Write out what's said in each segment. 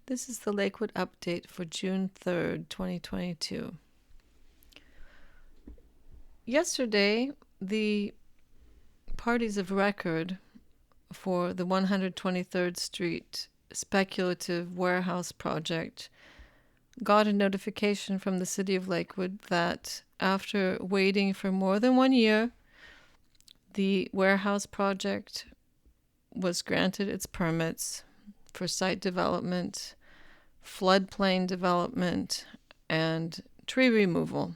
This is the Lakewood update for June 3rd, 2022. Yesterday, the parties of record for the 123rd Street speculative warehouse project got a notification from the city of Lakewood that after waiting for more than 1 year, the warehouse project was granted its permits for site development, floodplain development, and tree removal.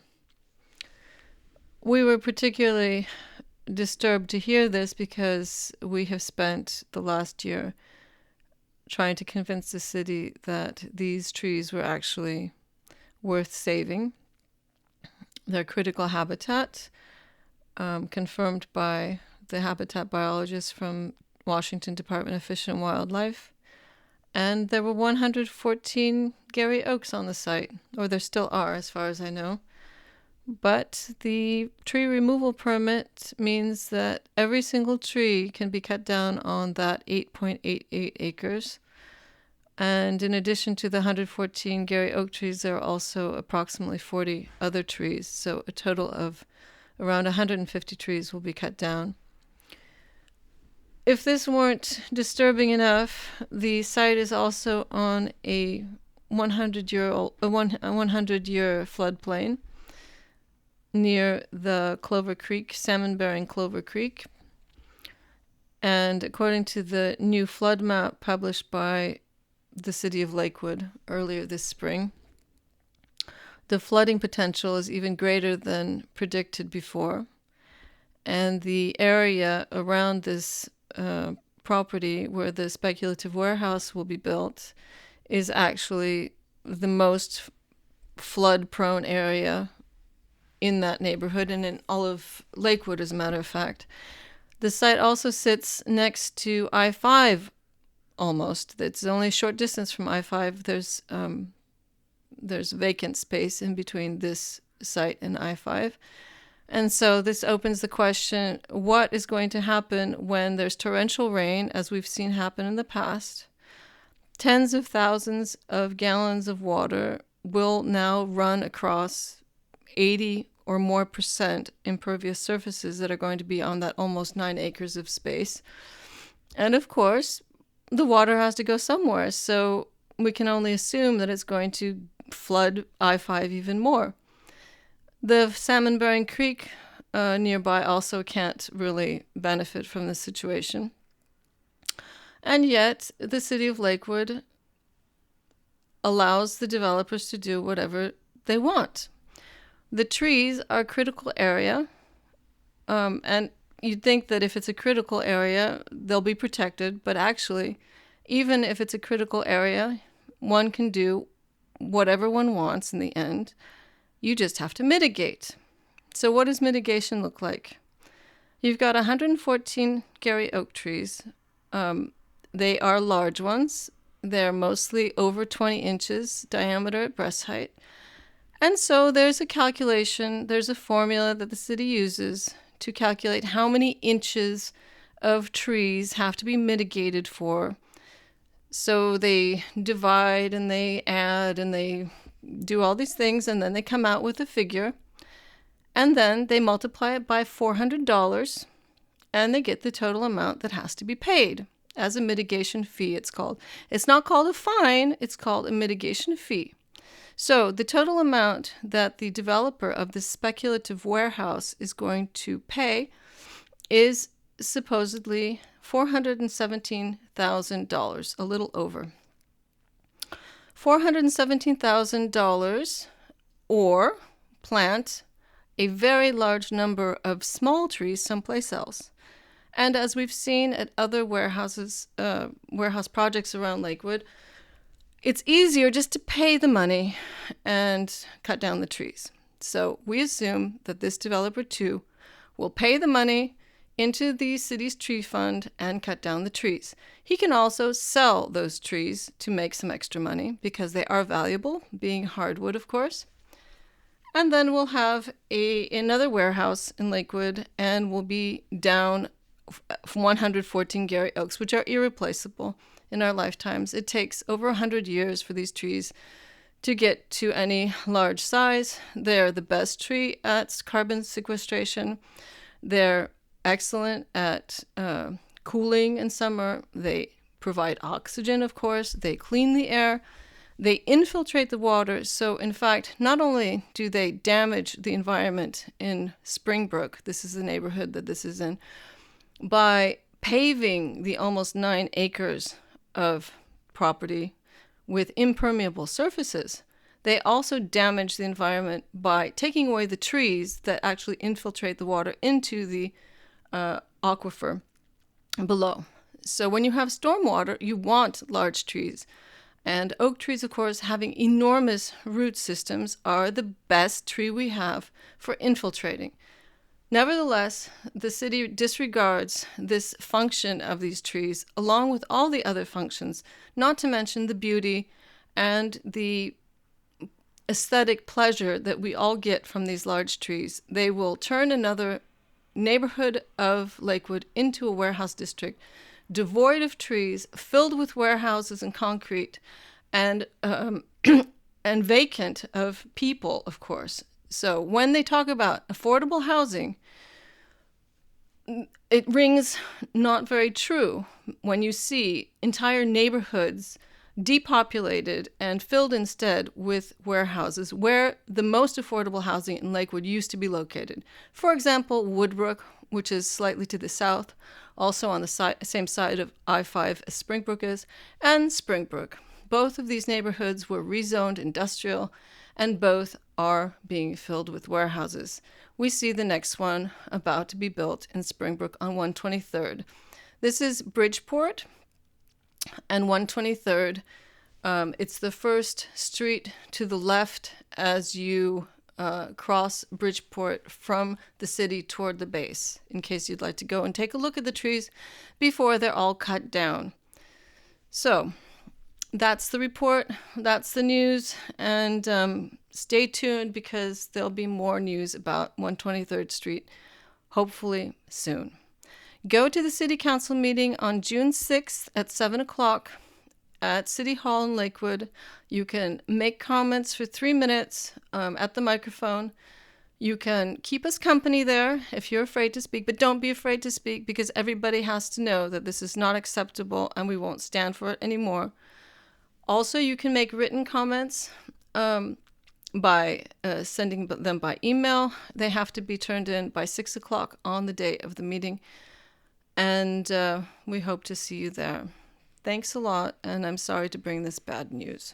We were particularly disturbed to hear this because we have spent the last year trying to convince the city that these trees were actually worth saving. They're critical habitat, confirmed by the habitat biologist from Washington Department of Fish and Wildlife. And there were 114 Garry oaks on the site, or there still are as far as I know. But the tree removal permit means that every single tree can be cut down on that 8.88 acres. And in addition to the 114 Garry oak trees, there are also approximately 40 other trees. So a total of around 150 trees will be cut down. If this weren't disturbing enough, the site is also on a 100-year floodplain near the Clover Creek, salmon-bearing Clover Creek. And according to the new flood map published by the city of Lakewood earlier this spring, the flooding potential is even greater than predicted before. And the area around this property where the speculative warehouse will be built is actually the most flood-prone area in that neighborhood and in all of Lakewood, as a matter of fact. The site also sits next to I-5 almost. It's only a short distance from I-5. There's vacant space in between this site and I-5. And so this opens the question, what is going to happen when there's torrential rain, as we've seen happen in the past? Tens of thousands of gallons of water will now run across 80 or more % impervious surfaces that are going to be on that almost 9 acres of space. And of course, the water has to go somewhere, so we can only assume that it's going to flood I-5 even more. The salmon-bearing creek nearby also can't really benefit from the situation. And yet, the city of Lakewood allows the developers to do whatever they want. The trees are a critical area, and you'd think that if it's a critical area, they'll be protected, but actually, even if it's a critical area, one can do whatever one wants in the end. You just have to mitigate. So what does mitigation look like? You've got 114 Garry oak trees. They are large ones. They're mostly over 20 inches diameter at breast height. And so there's a calculation, there's a formula that the city uses to calculate how many inches of trees have to be mitigated for. So they divide and they add and they do all these things, and then they come out with a figure, and then they multiply it by $400, and they get the total amount that has to be paid as a mitigation fee, it's called. It's not called a fine, it's called a mitigation fee. So the total amount that the developer of this speculative warehouse is going to pay is supposedly $417,000, a little over. $417,000, or plant a very large number of small trees someplace else. And as we've seen at other warehouse projects around Lakewood, it's easier just to pay the money and cut down the trees. So we assume that this developer too will pay the money into the city's tree fund and cut down the trees. He can also sell those trees to make some extra money because they are valuable, being hardwood, of course. And then we'll have another warehouse in Lakewood, and we'll be down 114 Garry oaks, which are irreplaceable. in our lifetimes. It takes over 100 years for these trees to get to any large size. They're the best tree at carbon sequestration. They're excellent at cooling in summer. They provide oxygen, of course. They clean the air. They infiltrate the water. So, in fact, not only do they damage the environment in Springbrook, this is the neighborhood that this is in, by paving the almost 9 acres of property with impermeable surfaces, they also damage the environment by taking away the trees that actually infiltrate the water into the aquifer below. So when you have stormwater, you want large trees. And oak trees, of course, having enormous root systems, are the best tree we have for infiltrating. Nevertheless, the city disregards this function of these trees along with all the other functions, not to mention the beauty and the aesthetic pleasure that we all get from these large trees. They will turn another neighborhood of Lakewood into a warehouse district, devoid of trees, filled with warehouses and concrete, and and vacant of people, of course. So when they talk about affordable housing, it rings not very true when you see entire neighborhoods depopulated and filled instead with warehouses where the most affordable housing in Lakewood used to be located. For example, Woodbrook, which is slightly to the south, also on the same side of I-5 as Springbrook is, and Springbrook. Both of these neighborhoods were rezoned industrial, and both are being filled with warehouses. We see the next one about to be built in Springbrook on 123rd. This is Bridgeport and 123rd. It's the first street to the left as you cross Bridgeport from the city toward the base, in case you'd like to go and take a look at the trees before they're all cut down. So that's the report, that's the news, and stay tuned because there'll be more news about 123rd Street, hopefully soon. Go to the City Council meeting on June 6th at 7 o'clock at City Hall in Lakewood. You can make comments for 3 minutes at the microphone. You can keep us company there if you're afraid to speak, but don't be afraid to speak because everybody has to know that this is not acceptable and we won't stand for it anymore. Also, you can make written comments by sending them by email. They have to be turned in by 6 o'clock on the day of the meeting. And we hope to see you there. Thanks a lot, and I'm sorry to bring this bad news.